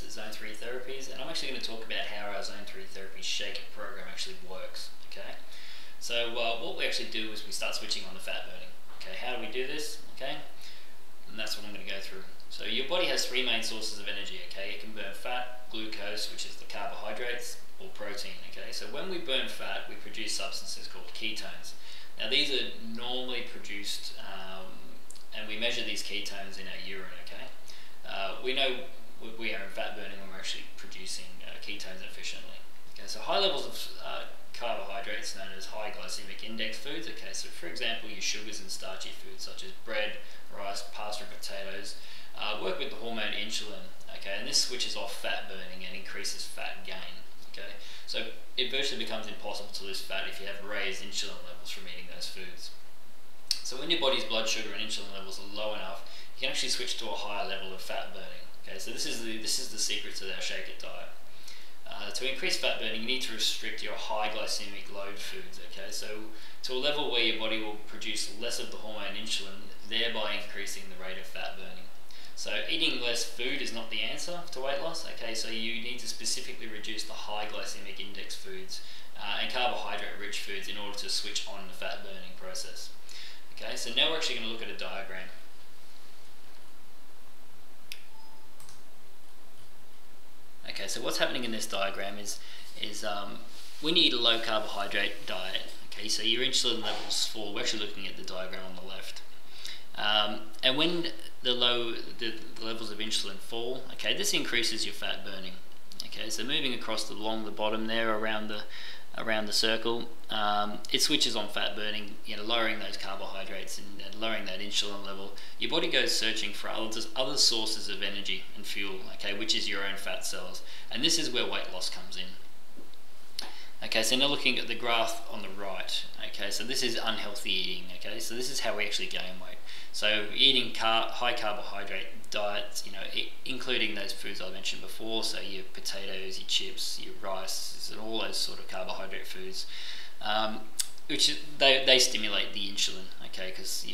at Zone 3 Therapies, and I'm actually going to talk about how our Zone 3 Therapies Shake It program actually works. Okay, so what we actually do is we start switching on the fat burning. Okay, how do we do this? Okay, and that's what I'm going to go through. So your body has three main sources of energy. Okay, it can burn fat, glucose, which is the carbohydrates, or protein. Okay, so when we burn fat, we produce substances called ketones. Now these are normally produced, and we measure these ketones in our urine. Okay, we know we are in fat burning when we're actually producing ketones efficiently. Okay, so high levels of carbohydrates, known as high glycaemic index foods. Okay, so for example, your sugars and starchy foods such as bread, rice, pasta, and potatoes work with the hormone insulin. Okay, and this switches off fat burning and increases fat gain. Okay, so it virtually becomes impossible to lose fat if you have raised insulin levels from eating those foods. So when your body's blood sugar and insulin levels are low enough, you can actually switch to a higher level of fat burning. Okay, so this is the secret to our Shake It diet. To increase fat burning, you need to restrict your high glycemic load foods. Okay, so to a level where your body will produce less of the hormone insulin, thereby increasing the rate of fat burning. So eating less food is not the answer to weight loss. Okay, so you need to specifically reduce the high glycemic index foods and carbohydrate-rich foods in order to switch on the fat burning process. Okay, so now we're actually going to look at a diagram. Okay, so what's happening in this diagram is when you eat a low carbohydrate diet, okay, so your insulin levels fall. We're actually looking at the diagram on the left. And when the levels of insulin fall, okay, this increases your fat burning. Okay, so moving across along the bottom there around the circle, it switches on fat burning, lowering those carbohydrates and lowering that insulin level. Your body goes searching for other sources of energy and fuel, okay, which is your own fat cells, and this is where weight loss comes in. Okay, so now looking at the graph on the right, okay, so this is unhealthy eating, okay, so this is how we actually gain weight. So eating high carbohydrate diets, including those foods I mentioned before, so your potatoes, your chips, your rice, and all those sort of carbohydrate foods, which they stimulate the insulin, okay, because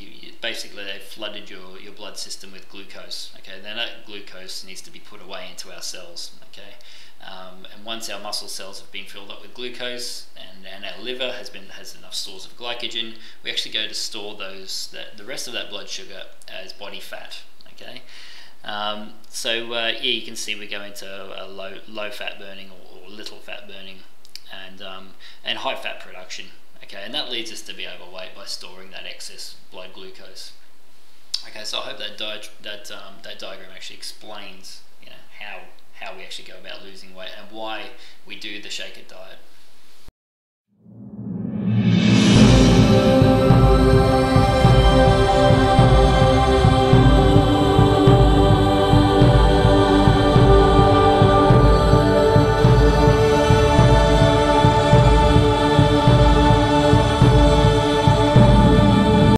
basically they've flooded your blood system with glucose, okay, then that glucose needs to be put away into our cells, okay. And once our muscle cells have been filled up with glucose and our liver has enough stores of glycogen, we actually go to store the rest of that blood sugar as body fat. Okay, yeah, you can see we go into a low fat burning or little fat burning and high fat production. Okay, and that leads us to be overweight by storing that excess blood glucose. Okay, so I hope that diagram actually explains how we actually go about losing weight and why we do the Shake It diet.